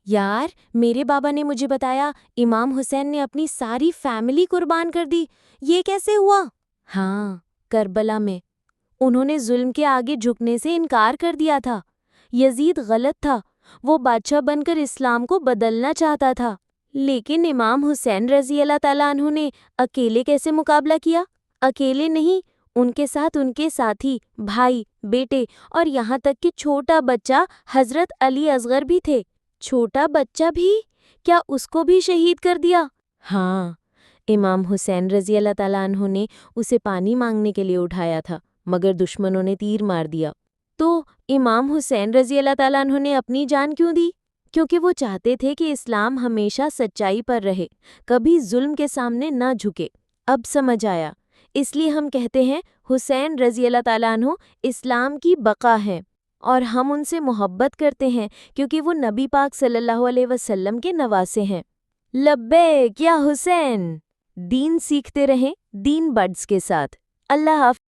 یار میرے بابا نے مجھے بتایا امام حسین نے اپنی ساری فیملی قربان کر دی، یہ کیسے ہوا؟ ہاں، کربلا میں انہوں نے ظلم کے آگے جھکنے سے انکار کر دیا تھا۔ یزید غلط تھا، وہ بادشاہ بن کر اسلام کو بدلنا چاہتا تھا، لیکن امام حسین رضی اللہ تعالیٰ عنہ نے اکیلے کیسے مقابلہ کیا؟ اکیلے نہیں، ان کے ساتھ ان کے ساتھی، بھائی، بیٹے اور یہاں تک کہ چھوٹا بچہ حضرت علی اصغر بھی تھے۔ چھوٹا بچہ بھی؟ کیا اس کو بھی شہید کر دیا؟ ہاں، امام حسین رضی اللہ تعالیٰ عنہ نے اسے پانی مانگنے کے لیے اٹھایا تھا، مگر دشمنوں نے تیر مار دیا۔ تو امام حسین رضی اللہ تعالیٰ عنہ نے اپنی جان کیوں دی؟ کیونکہ وہ چاہتے تھے کہ اسلام ہمیشہ سچائی پر رہے، کبھی ظلم کے سامنے نہ جھکے۔ اب سمجھ آیا، اس لیے ہم کہتے ہیں حسین رضی اللہ تعالیٰ عنہ اسلام کی بقا ہیں، اور ہم ان سے محبت کرتے ہیں کیونکہ وہ نبی پاک صلی اللہ علیہ وسلم کے نواسے ہیں۔ لبیک یا حسین! دین سیکھتے رہیں دین بڈز کے ساتھ۔ اللہ حافظ۔